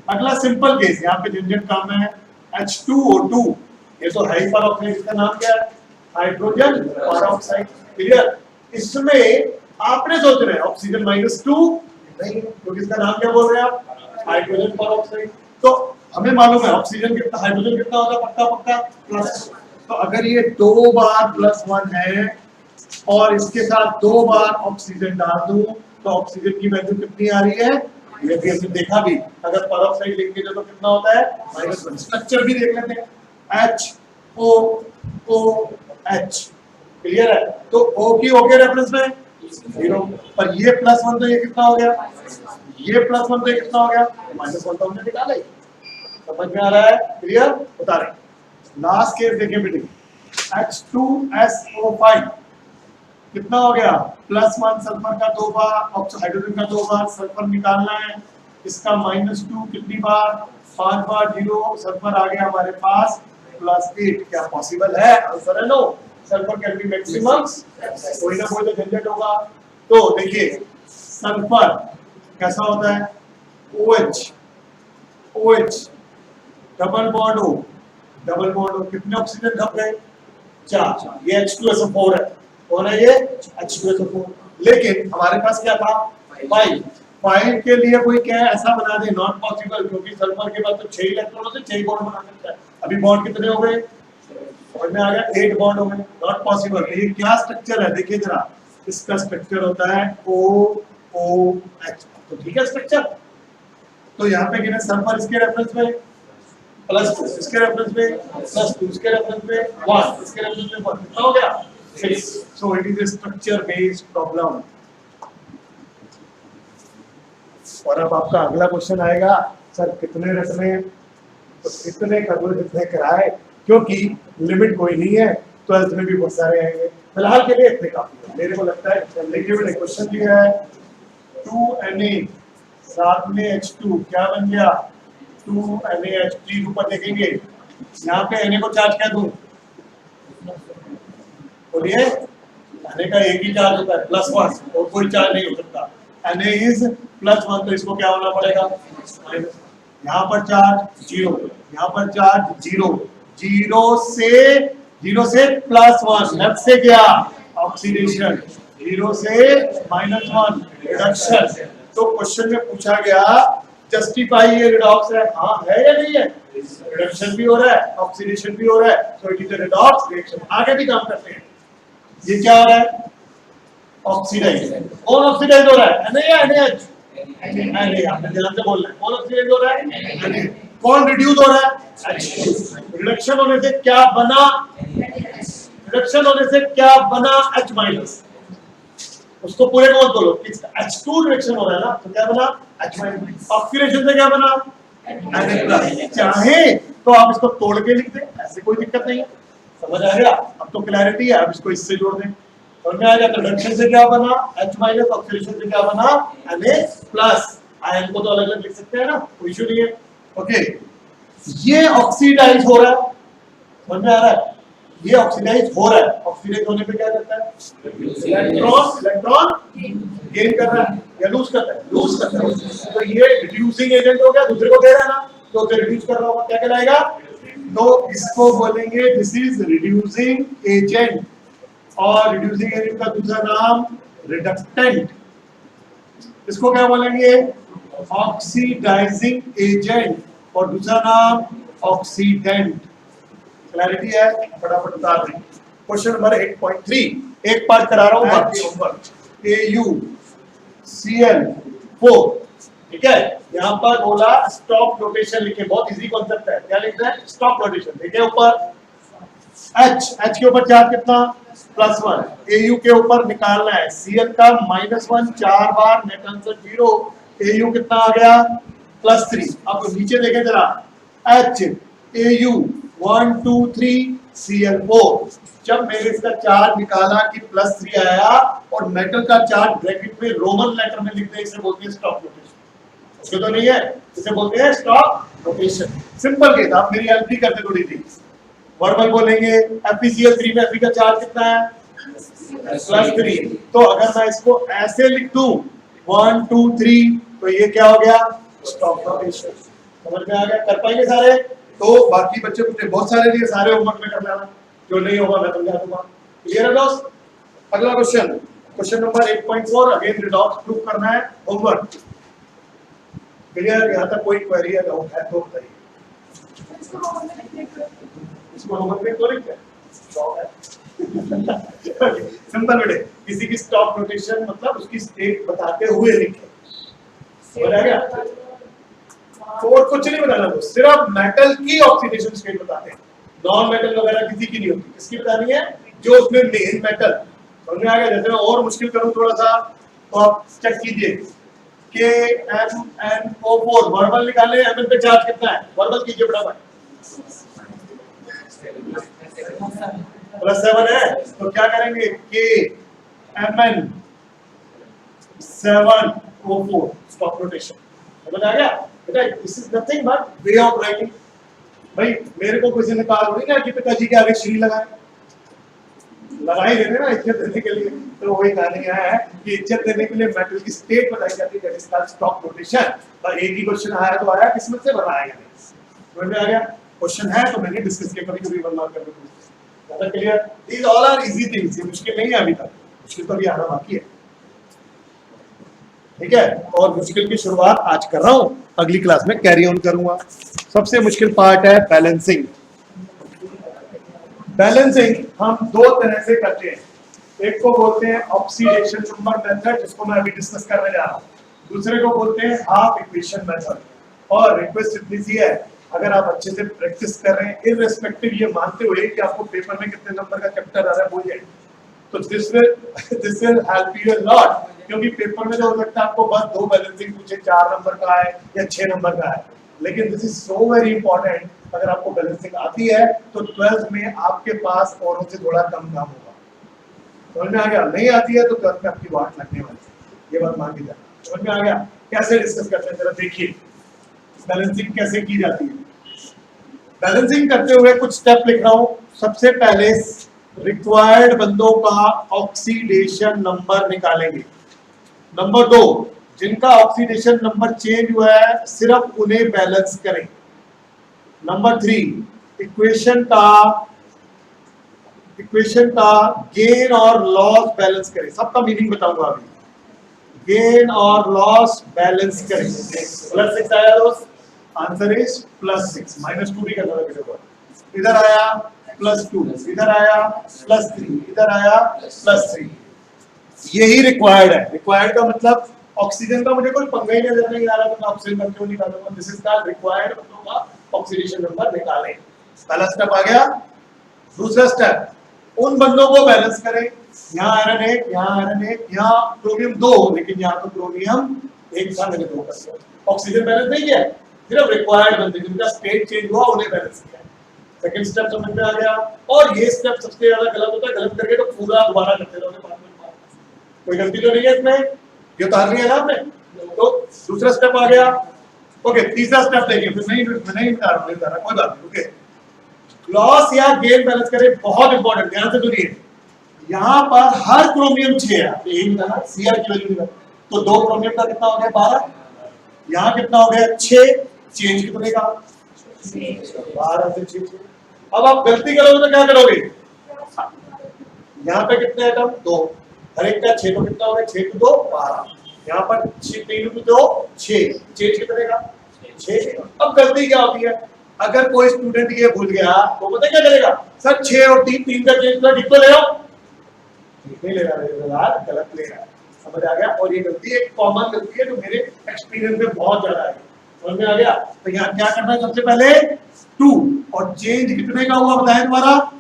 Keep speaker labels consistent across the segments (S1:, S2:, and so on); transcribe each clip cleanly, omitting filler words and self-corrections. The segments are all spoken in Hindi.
S1: अगला सिंपल केस, यहाँ पे झंझट काम है H2O2, ये तो है ही परऑक्साइड, इसका नाम क्या है? Hydrogen peroxide. क्लियर? इसमें आपने सोच रहे हैं ऑक्सीजन -2 नहीं, क्योंकि इसका नाम क्या बोल रहे हैं आप? Hydrogen peroxide. तो हमें मालूम है ऑक्सीजन कितना, हाइड्रोजन कितना होता है पक्का पक्का प्लस। तो अगर ये 2 बार +1 है और इसके साथ 2 बार ऑक्सीजन डाल दूं तो ऑक्सीजन की वैल्यू कितनी आ रही है? ये भी हमने देखा भी, अगर परऑक्साइड लिखेंगे तो कितना होता है? -1। स्ट्रक्चर भी देख लेते हैं, HOOH। क्लियर है? तो O की O के रेफरेंस में 0, पर ये +1 तो ये कितना हो गया? ये +1 तो ये कितना हो गया? -1 तो हमने निकाला ही। समझ में आ रहा है? क्लियर? बता रहे। लास्ट केस देखिए बेटे, H2SO5 कितना हो गया? +1 सल्फर का 2 बार, हाइड्रोजन का 2 बार, सल्फर निकालना है। इसका -2 कितनी बार? 5 बार। 0 सल्फर आ गया हमारे पास +8। क्या पॉसिबल है? आंसर है no. Sulphur can be maximum, कोई ना कोई तो झंझट होगा। तो देखिए सल्फर कैसा होता है? OH, OH double bond O, double bond O, कितने ऑक्सीजन घप गए? 4। ये H2SO4 है। कौन है ये? H2SO4। लेकिन हमारे पास क्या था? 5 के लिए कोई क्या है ऐसा बना दे, नॉट पॉसिबल, क्योंकि सल्फर के बाद तो 6 इलेक्ट्रॉनों से 6 बॉन्ड बना सकता है। अभी बॉन्ड कितने हो गए? समझ में आ गया? 8 बॉन्ड हो गए, नॉट पॉसिबल। ये क्या स्ट्रक्चर है देखिए जरा, इसका स्ट्रक्चर होता है OOH। तो ठीक है स्ट्रक्चर। तो यहाँ पे गिने सल्फर इसके रेफरेंस में +2, इसके रेफरेंस में +2, इसके रेफरेंस में 1, इसके रेफरेंस में 1, कितना हो गया? 6। So it is a structure based problem. और अब आपका अगला क्वेश्चन आएगा, सर कितने रटने? तो कितने कदम जितने कराए, क्योंकि लिमिट कोई नहीं है, 12th में भी बहुत सारे आएंगे। फिलहाल के लिए इतने काफी है मेरे को लगता है। देखिए क्वेश्चन दिया है 2Na साथ में H2 क्या बन गया? 2NaH3 ऊपर देखेंगे, यहाँ पे Na को चार्ज क्या दूं? बोलिए, Na का एक ही चार्ज होता है +1, और कोई चार्ज नहीं हो सकता। Na इज +1, तो इसको क्या होना पड़ेगा? यहाँ पर चार्ज 0, यहाँ पर चार्ज 0, 0 से +1, लेफ्ट से क्या? ऑक्सीडेशन। 0 से -1 रिडक्शन। तो क्वेश्चन में पूछा गया जस्टिफाई ये रिडॉक्स है, हाँ है या नहीं है? रिडक्शन भी हो रहा है, ऑक्सीडेशन भी हो रहा है, तो it is a redox reaction. आगे भी काम करते हैं। ये क्या हो रहा है? ऑक्सीडाइज। कौन ऑक्सीडाइज हो रहा है? Na या NaH? Na। आपने ध्यान से बोलना है, कौन ऑक्सीडाइज हो रहा है? Na। कौन रिड्यूस हो रहा है? H2। रिडक्शन होने से क्या बना? रिडक्शन होने से क्या बना? H-। उसको पूरे को मत बोलो, H2 रिडक्शन हो रहा है ना, तो क्या बना? H-। ऑक्सीडेशन से क्या बना? Na+। चाहे तो आप इसको तोड़ के लिख दें, ऐसे कोई दिक्कत नहीं है। समझ आ गया? अब तो क्लैरिटी है, अब इसको इससे जोड़ दें। समझ में आ गया? तो रिडक्शन से क्या बना? H-, ऑक्सीडेशन से क्या बना? Na+। आयन को तो अलग अलग लिख सकते हैं ना, कोई इशू नहीं है। ओके, ये ऑक्सीडाइज हो रहा है, समझ में आ रहा है? ये ऑक्सीडाइज हो रहा है। ऑक्सीडाइज होने पे क्या करता है? इलेक्ट्रॉन गेन कर रहा है या लूज करता है? लूज करता है। तो ये रिड्यूसिंग एजेंट हो गया, दूसरे को दे रहा है ना, तो उसे रिड्यूस कर रहा होगा, क्या कहलाएगा? तो इसको बोलेंगे दिस इज रिड्यूसिंग एजेंट, और रिड्यूसिंग एजेंट का दूसरा नाम रिडक्टेंट। इसको क्या बोलेंगे? ऑक्सीडाइजिंग एजेंट, और दूसरा नाम ऑक्सीडेंट। क्लैरिटी है? फटाफट उतार दें। क्वेश्चन नंबर 8.3 एक पार्ट करा रहा हूं, बाकी होमवर्क। AuCl4, ठीक है? यहाँ पर बोला स्टॉप रोटेशन लिखे, बहुत इजी कॉन्सेप्ट है। क्या लिखना है? Stop rotation. देखिए ऊपर H के ऊपर चार्ज कितना? +1। Au के ऊपर निकालना है, Cl का -1 4 बार, नेट आंसर 0। Au कितना आ गया? +3। अब नीचे देखें जरा, H Au 1 2 3 Cl4। जब मैंने इसका चार्ज निकाला कि +3 आया, और मेटल का चार्ज ब्रैकेट में रोमन लेटर में लिख दे, इसे बोलते हैं स्टॉप रोटेशन। उसके तो नहीं है, इसे बोलते हैं स्टॉप रोटेशन। सिंपल केस, आप मेरी हेल्प भी करते थोड़ी सी। वर्बल बोलेंगे, FeCl3 में Fe का चार्ज कितना है? +3। तो अगर मैं इसको ऐसे लिख दूं 1 2 3, तो ये क्या हो गया? Stop rotation. समझ में आ गया? कर पाएंगे सारे? तो बाकी बच्चे पूछे बहुत सारे लिए, सारे होमवर्क में कर लेना, जो नहीं होगा मैं समझा दूंगा। क्लियर है दोस्त? अगला question, question number 8.4, again redox prove करना है, होमवर्क। क्लियर? यहाँ तक कोई क्वेरी है डाउट है तो बताइए। इसको होमवर्क में तो लिखते हैं, सिंपल बेटे, किसी की स्टॉक रोटेशन मतलब उसकी स्टेट बताते हुए लिखे, समझ आ गया? और कुछ नहीं बताना, तो सिर्फ मेटल की ऑक्सीडेशन स्टेट बताते हैं, नॉन मेटल वगैरह किसी की नहीं होती। किसकी बतानी है? जो उसमें मेन मेटल। समझ में आ गया? जैसे मैं और मुश्किल करूं थोड़ा सा, तो आप चेक कीजिए KMnO4 वर्बल निकाले, Mn पे चार्ज कितना है? वर्बल कीजिए फटाफट। +7 है, तो क्या करेंगे? KMn7O4 stock rotation. समझ आ गया बेटा? This is nothing but way of writing. भाई मेरे को किसी ने कहा थोड़ी ना कि पिताजी के आगे श्री लगाए, लगा ही देते ना इज्जत देने के लिए। तो वही कहानी है कि इज्जत देने के लिए मेटल की स्टेट बताई जाती है, जिसका स्टॉक रोटेशन। पर एक ही क्वेश्चन आया तो आया, किस्मत से बनाया नहीं। समझ में आ गया? क्वेश्चन है तो मैंने डिस्कस किया, कभी कभी वन मार्क करके ज्यादा clear. These all are easy things, ये मुश्किल नहीं है अभी तक, मुश्किल तो अभी आना बाकी है। ठीक है? और मुश्किल की शुरुआत आज कर रहा हूं, अगली क्लास में कैरी ऑन करूंगा। सबसे मुश्किल पार्ट है बैलेंसिंग। बैलेंसिंग हम दो तरह से करते हैं, एक को बोलते हैं ऑक्सीडेशन नंबर मेथड, जिसको मैं अभी डिस्कस करने जा रहा हूं, दूसरे को बोलते हैं हाफ इक्वेशन मेथड। और रिक्वेस्ट इतनी सी है, अगर आप अच्छे से प्रैक्टिस कर रहे हैं, इररिस्पेक्टिव ये मानते हुए कि आपको पेपर में कितने नंबर का चैप्टर आ रहा है बोल जाए, तो this will help you a lot. क्योंकि पेपर में जो हो सकता है आपको बस 2 बैलेंसिंग पूछे, 4 नंबर का है या 6 नंबर का है, लेकिन this is so very important. अगर आपको बैलेंसिंग आती है तो 12th में आपके पास औरों से थोड़ा कम काम होगा। समझ में आ गया? नहीं आती है तो 12th में आपकी वाट लगने वाली है, ये बात मान के जाना। समझ में आ गया? कैसे डिस्कस करते हैं जरा देखिए, बैलेंसिंग कैसे की जाती है। बैलेंसिंग करते हुए कुछ स्टेप लिख रहा हूं। सबसे पहले रिक्वायर्ड बंदों का ऑक्सीडेशन नंबर निकालेंगे। नंबर 2, जिनका ऑक्सीडेशन नंबर चेंज हुआ है सिर्फ उन्हें बैलेंस करें। नंबर 3, इक्वेशन का गेन और लॉस बैलेंस करें। सबका मीनिंग बताऊंगा अभी। गेन और लॉस बैलेंस करें। +6 आया दोस्त, आंसर इज +6। -2 भी करना है, इधर आया +2, इधर आया +3, इधर आया +3। यही रिक्वायर्ड है। रिक्वायर्ड का मतलब ऑक्सीजन का मुझे कोई पंगा ही नहीं लेना है, तो मैं ऑक्सीजन क्यों निकालूंगा? दिस इज कॉल्ड रिक्वायर्ड बंदों का ऑक्सीडेशन नंबर निकालें। पहला स्टेप आ गया। दूसरा स्टेप, उन बंदों को बैलेंस करें। यहाँ आयरन 1, यहाँ आयरन 1, यहाँ क्रोमियम 2, लेकिन यहाँ तो क्रोमियम 1 था, मैंने 2 कर दिया। ऑक्सीजन बैलेंस नहीं किया, सिर्फ रिक्वायर्ड बंदे जिनका स्टेट चेंज हुआ उन्हें बैलेंस किया। सेकंड स्टेप समझ में आ गया। और ये स्टेप सबसे ज्यादा गलत होता है, गलत करके तो पूरा दोबारा करते रहोगे। कोई गलती तो नहीं है इसमें, ये तो नहीं है ना आपने। तो दूसरा स्टेप आ गया। ओके, तीसरा स्टेप देखिए, फिर नहीं बता रहा, कोई बात नहीं। ओके, लॉस या गेन बैलेंस करें, बहुत इंपॉर्टेंट, ध्यान से सुनिए। यहाँ पर हर क्रोमियम 6 है, यही बताना, सीआर की वैल्यू निकाल। तो 2 क्रोमियम का कितना हो गया? 12। यहाँ कितना हो गया? 6। चेंज कितने का? 12 से 6। अब आप गलती करोगे तो क्या करोगे? यहाँ पे कितने आइटम? 2, हर एक का 6, तो कितना हो गया? 6 × 2 12। यहाँ पर 3 × 2 6, चेंज कितने का? 6। अब गलती क्या होती है? अगर कोई स्टूडेंट ये भूल गया तो पता क्या करेगा? सर 6 और 3 का चेंज कर, ठीक तो ले आओ। नहीं ले रहा, गलत ले रहा है। समझ आ गया? और ये गलती एक कॉमन गलती है जो मेरे एक्सपीरियंस में बहुत ज्यादा है। समझ में आ गया? तो यहाँ क्या करना है? सबसे पहले 2, और चेंज कितने का हुआ बताया तुम्हारा?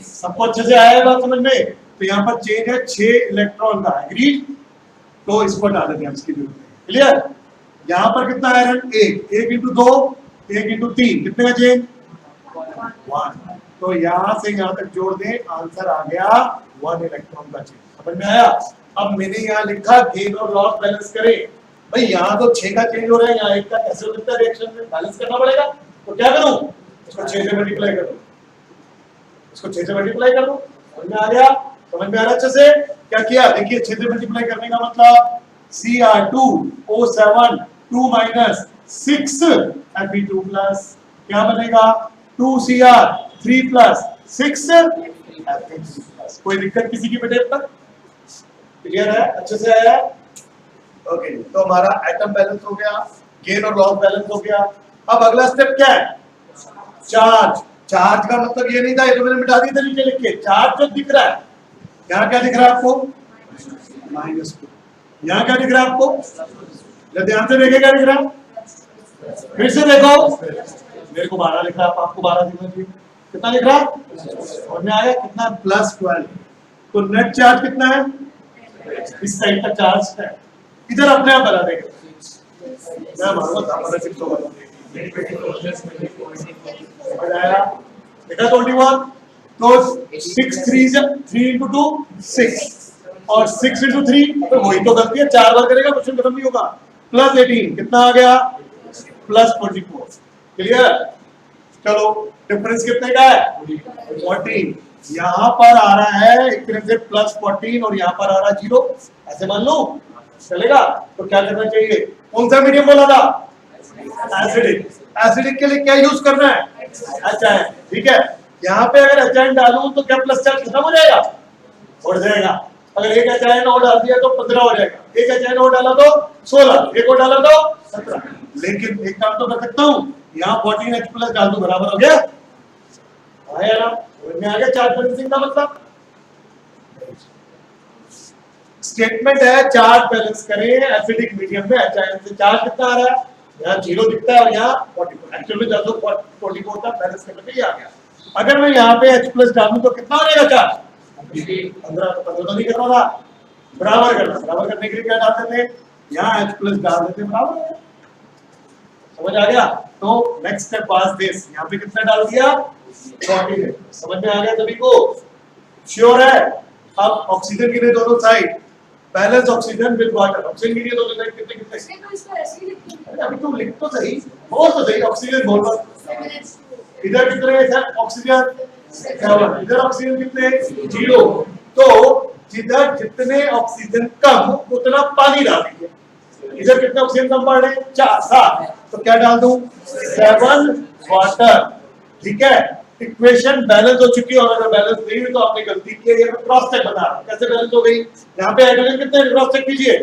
S1: सबको अच्छे से आया बात समझ में? तो यहाँ पर चेंज है 6 इलेक्ट्रॉन का। एग्रीड? तो इसको हटा देते हैं, इसकी जरूरत नहीं। क्लियर? यहाँ पर कितना आयरन? 1 × 2 1 × 3, कितने का चेंज? 1। तो यहाँ से यहाँ तक जोड़ दें, आंसर आ गया 1 इलेक्ट्रॉन का चेंज। समझ में आया? अब मैंने यहाँ लिखा गेन और लॉस बैलेंस करें। भाई यहाँ तो 6 का चेंज हो रहा है, यहाँ 1 का कैसे हो सकता है? रिएक्शन में बैलेंस करना पड़ेगा। तो क्या करूं? इसको 6 से मल्टीप्लाई कर दूं, इसको 6 से मल्टीप्लाई कर दूं। समझ में आ गया? समझ में आ रहा अच्छे से? क्या किया देखिए, 6 से मल्टीप्लाई करने का मतलब Cr2O7 2 - 6 Fe2 प्लस क्या बनेगा 2Cr 3 प्लस 6 Fe3 प्लस। कोई दिक्कत किसी की बेटे तक? क्लियर है? अच्छे से आया? ओके, तो हमारा एटम बैलेंस हो गया, गेन और लॉस बैलेंस हो गया। अब अगला स्टेप क्या है? चार्ज। चार्ज का मतलब ये नहीं था, ये तो मैंने मिटा दी थी नीचे लिख के। चार्ज जो दिख रहा है, यहाँ क्या दिख रहा है आपको? -2। यहाँ क्या दिख रहा है आपको? जब ध्यान से देखें क्या दिख रहा है? फिर से देखो, मेरे को 12 लिख रहा है, आपको 12 दिखना चाहिए। कितना लिख रहा है? और में आया कितना? +12। तो नेट चार्ज कितना है? इस साइड का चार्ज है, इधर अपने आप बना देगा। मैं मानूंगा था पर सिर्फ तो बना देगा। देखा 21, तो 6 3 3 into 2 6 और 6 into 3 तो वही तो गलती है, 4 बार करेगा क्वेश्चन खत्म नहीं होगा। +18 कितना आ गया? +44। क्लियर? चलो डिफरेंस कितने का है? 14। यहाँ पर आ रहा है एक तरह से +14 और यहाँ पर आ रहा है 0, ऐसे मान लो चलेगा? तो क्या करना चाहिए? कौन सा मीडियम बोला था? एसिडिक। एसिडिक के लिए क्या यूज करना है? HI। ठीक है, यहाँ पे अगर HI डालूं तो क्या प्लस चार्ज खत्म हो जाएगा? उड़ जाएगा। अगर एक HI और डाल दिया तो 15 हो जाएगा, एक HI और डाला तो 16, एक और डाला तो 17। लेकिन एक काम तो कर सकता हूँ, यहाँ 14H प्लस डाल दो, बराबर हो गया। आया ना? में आ गया चार्ज बैलेंसिंग का मतलब। स्टेटमेंट है चार्ज बैलेंस करें एसिडिक मीडियम में HI से। चार्ज कितना आ रहा है? यहाँ 0 दिखता है और यहाँ 44। एक्चुअली जब 44 था बैलेंस करने के लिए आ गया। अगर मैं यहाँ पे H प्लस डालूं तो कितना हो जाएगा चार्ज? 15 तो नहीं करना था, बराबर करना। बराबर करने के लिए क्या डालते थे? यहाँ H प्लस डाल देते, बराबर है। समझ आ गया? तो नेक्स्ट स्टेप वाज दिस, यहाँ पे कितना डाल दिया? 40। समझ में आ गया सभी को? श्योर है? अब ऑक्सीजन के लिए दोनों side balance oxygen with water. Oxygen के लिए दोनों साइड कितने कितने?
S2: तो इसको ऐसे ही लिखते हैं।
S1: अभी तुम लिख तो सही, बोल तो सही। ऑक्सीजन बोल बस। इधर कितने हैं ऑक्सीजन? 7। इधर ऑक्सीजन कितने? 0। तो जिधर जितने ऑक्सीजन कम उतना पानी डाल दीजिए। इधर कितने ऑक्सीजन कम पड़ रहे हैं? 4 7। तो क्या डाल दूं? 7 वाटर। ठीक है, इक्वेशन बैलेंस हो चुकी है। और अगर बैलेंस नहीं हुई तो आपने गलती की है। ये मैं क्रॉस चेक बता रहा हूं कैसे बैलेंस हो गई। यहाँ पे हाइड्रोजन कितने? क्रॉस चेक कीजिए,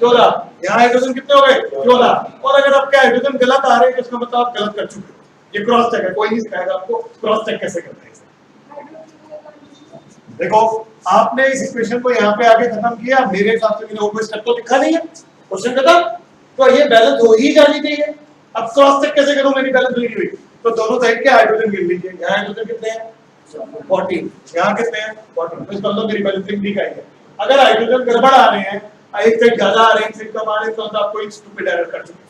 S1: 14। यहाँ हाइड्रोजन कितने हो गए? 14। और अगर आपके हाइड्रोजन गलत आ रहे हैं तो इसका मतलब आप गलत कर चुके हैं। ये क्रॉस चेक है, कोई नहीं सिखाएगा आपको क्रॉस चेक कैसे करते हैं। देखो आपने इस इक्वेशन को यहाँ पे आके खत्म किया, मेरे हिसाब से मैंने वो स्टेप तो लिखा नहीं है, क्वेश्चन खत्म। तो ये बैलेंस हो ही जानी चाहिए। अब क्रॉस चेक कैसे करूं? मेरी बैलेंस नहीं हुई तो दोनों साइड के हाइड्रोजन गिन लीजिए। यहाँ हाइड्रोजन कितने हैं? 14। यहाँ कितने हैं? 14। तो इसका मतलब मेरी बैलेंसिंग ठीक आई है। अगर हाइड्रोजन गड़बड़ आ रहे हैं, एक साइड ज्यादा आ रहे हैं, एक साइड कम आ रहे हैं, तो आप कोई स्टूपिड एरर कर चुके हैं।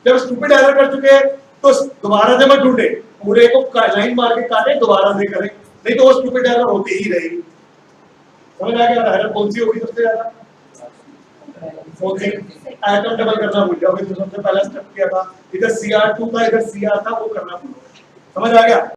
S1: जब स्टूपिड एरर कर चुके हैं तो दोबारा से मत ढूंढे, पूरे को लाइन मार के काटे, दोबारा से करें, नहीं तो वो स्टूपिड एरर होती ही रहेगी। समझ आ गया? एरर कौन सी होगी सबसे ज्यादा? एटम डबल करना भूल जाओगे, तो सबसे पहला स्टेप किया था, इधर Cr2 था, इधर Cr था, वो करना भूल। समझ आ गया?